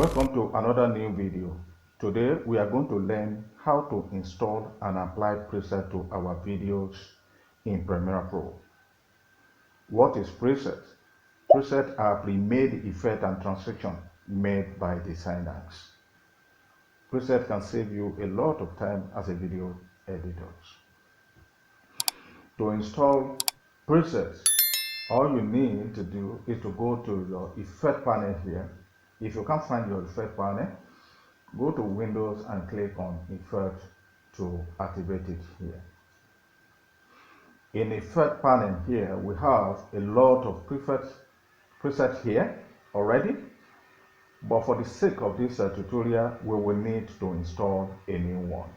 Welcome to another new video. Today we are going to learn how to install and apply preset to our videos in Premiere Pro. What is preset? Presets are pre-made effect and transition made by designers. Preset can save you a lot of time as a video editor. To install presets, all you need to do is to go to your effect panel here. If you can't find your effect panel, go to Windows and click on Effect to activate it here. In Effect panel here, we have a lot of presets here already, but for the sake of this tutorial, we will need to install a new one.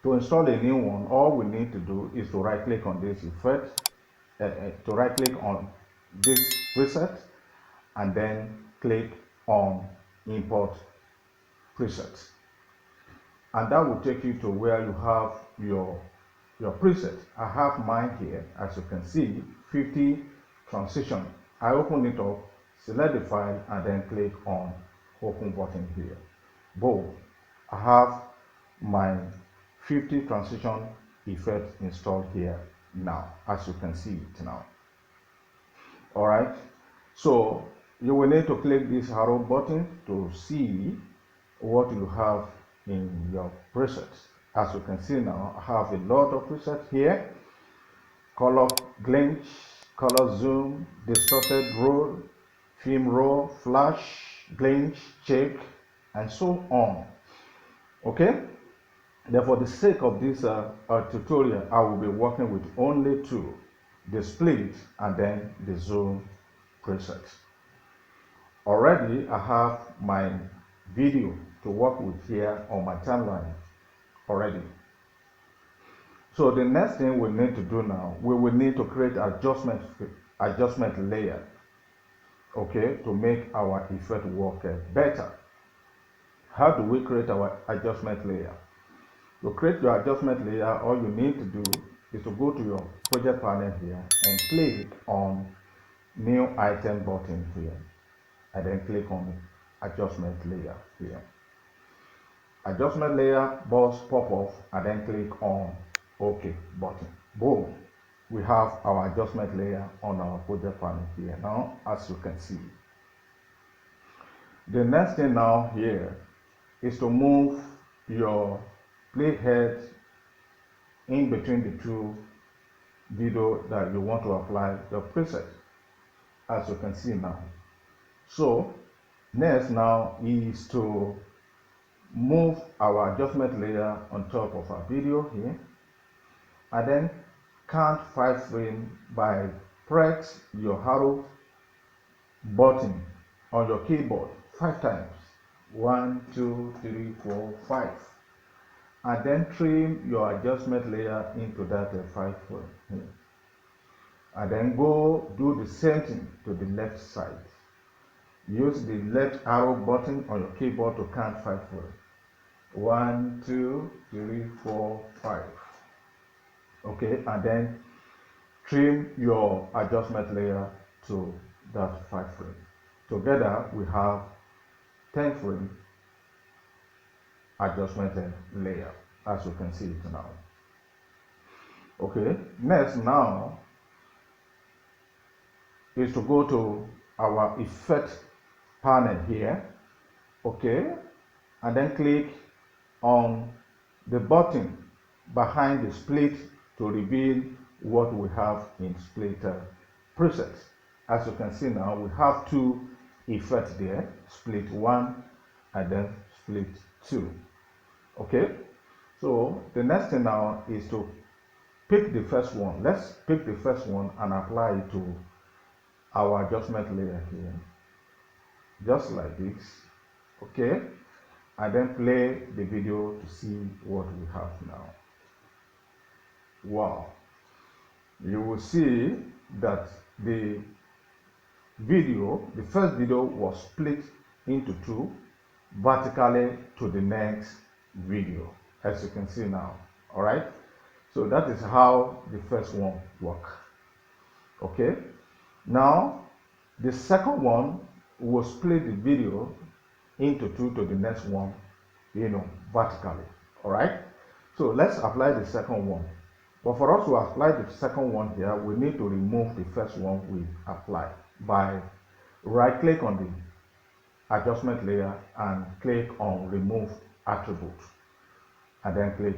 To install a new one, all we need to do is to right click on this effect, to right click on this preset, and then click on Import Presets, and that will take you to where you have your preset. I have mine here, as you can see, 50 transition. I open it up, select the file, and then click on Open button here. Boom, I have my 50 transition effect installed here now, as you can see it now. All right, so you will need to click this arrow button to see what you have in your presets. As you can see now, I have a lot of presets here: color glitch, color zoom, distorted roll, film roll, flash, glitch, check, and so on. Okay, therefore, for the sake of this tutorial, I will be working with only two: the split and then the zoom presets. Already I have my video to work with here on my timeline already. So the next thing we need to do now, we will need to create adjustment layer, okay, to make our effect work better. How do we create our adjustment layer? To create your adjustment layer, all you need to do is to go to your project panel here and click on New Item button here, and then click on Adjustment Layer here. Adjustment layer box pop off, and then click on OK button. Boom, we have our adjustment layer on our project panel here now, as you can see. The next thing now here is to move your playhead in between the two videos that you want to apply the preset, as you can see now. So next now is to move our adjustment layer on top of our video here, and then count 5 frames by press your arrow button on your keyboard 5 times. 1, 2, 3, 4, 5, and then trim your adjustment layer into that 5 frame here, and then go do the same thing to the left side. Use the left arrow button on your keyboard to count 5 frames. 1, 2, 3, 4, 5. Okay, and then trim your adjustment layer to that 5 frame. Together we have 10 frame adjustment layer, as you can see it now. Okay, next now is to go to our effect panel here, okay, and then click on the button behind the split to reveal what we have in split presets. As you can see now, we have two effects there: split 1 and then split 2. Okay, so the next thing now is to pick the first one. Let's pick the first one and apply it to our adjustment layer here, just like this. Okay, and then play the video to see what we have now. Wow, you will see that the first video was split into 2 vertically to the next video, as you can see now. All right, so that is how the first one works. Okay, now the second one will split the video into 2 to the next one, vertically. All right. So let's apply the second one. But for us to apply the second one here, we need to remove the first one we applied by right click on the adjustment layer and click on remove attribute, and then click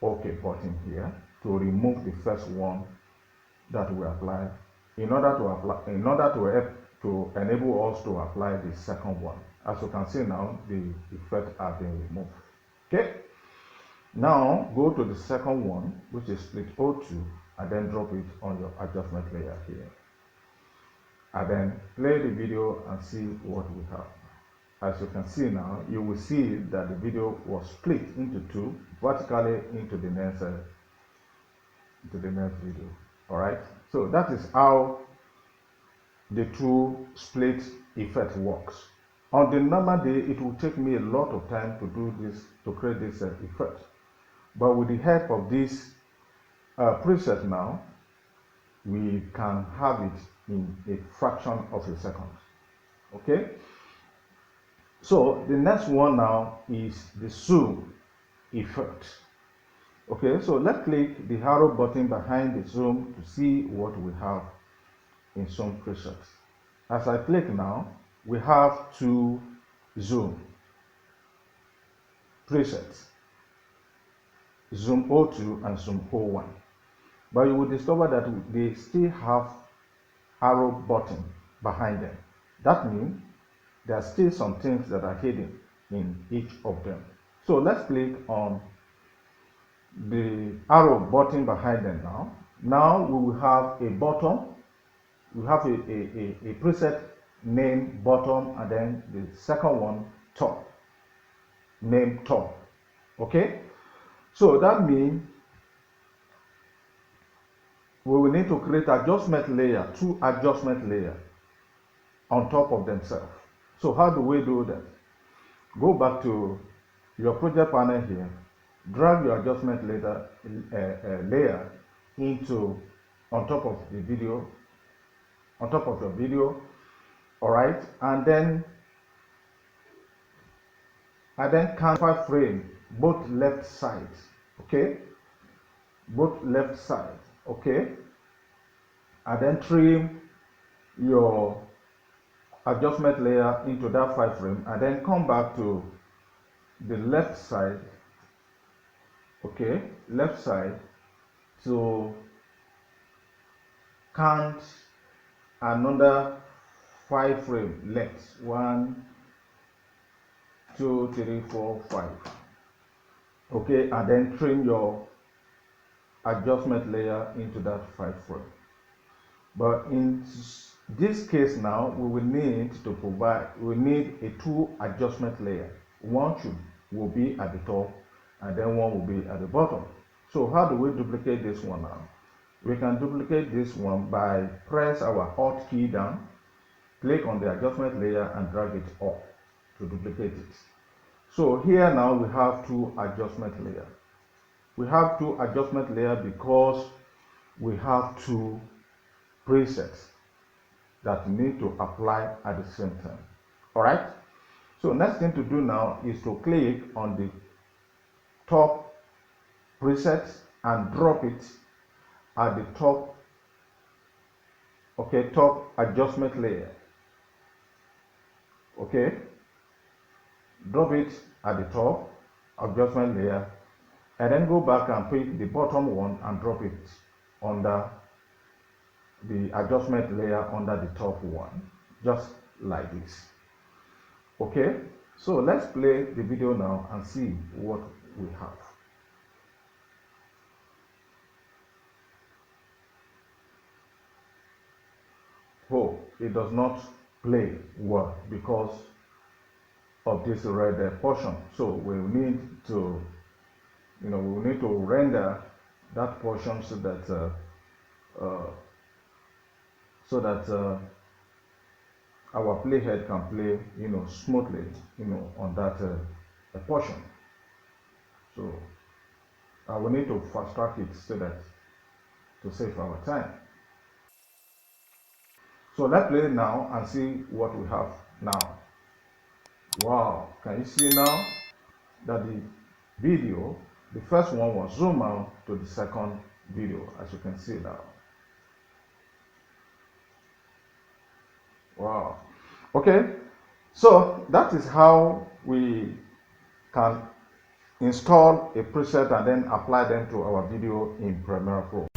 OK button here to remove the first one that we applied in order to help to enable us to apply the second one. As you can see now, the effect has been removed. Okay. Now go to the second one, which is split O2, and then drop it on your adjustment layer here. And then play the video and see what we have. As you can see now, you will see that the video was split into 2 vertically into the next video. All right. So that is how the 2 split effect works. On the normal day, it will take me a lot of time to do this, to create this effect. But with the help of this preset now, we can have it in a fraction of a second. Okay. So the next one now is the zoom effect. Okay, so let's click the arrow button behind the zoom to see what we have in zoom presets. As I click now, we have 2 zoom presets, zoom O2 and zoom O1. But you will discover that they still have arrow button behind them. That means there are still some things that are hidden in each of them. So let's click on the arrow button behind them now. Now we will have a bottom. We have a preset named bottom, and then the second one top, named top. Okay, so that means we will need to create adjustment layer, 2 adjustment layers on top of themselves. So how do we do that? Go back to your project panel here, drag your adjustment layer into on top of the video, on top of your video. All right, and then count 5 frames both left sides. Okay, both left sides. Okay, and then trim your adjustment layer into that 5 frame, and then come back to the left side. Okay, left side, to count another 5 frame length. 1, 2, 3, 4, 5. Okay, and then trim your adjustment layer into that 5 frame. But in this case now, we will need a 2 adjustment layer. One will be at the top, and then one will be at the bottom. So how do we duplicate this one now? We can duplicate this one by press our Alt key down, click on the adjustment layer and drag it up to duplicate it. So here now we have 2 adjustment layers. We have 2 adjustment layers because we have 2 presets that need to apply at the same time. All right. So next thing to do now is to click on the top preset and drop it at the top. Okay, top adjustment layer. Okay, drop it at the top adjustment layer, and then go back and pick the bottom one and drop it under the adjustment layer under the top one, just like this. Okay, so let's play the video now and see what we have. Oh, it does not play well because of this red portion. So we will need to, we will need to render that portion so that our playhead can play, smoothly, on that portion. So I will need to fast track it so that to save our time. So let's play now and see what we have now. Wow, can you see now that the video, the first one was zoom out to the second video, as you can see now. Wow. Okay, so that is how we can install a preset and then apply them to our video in Premiere Pro.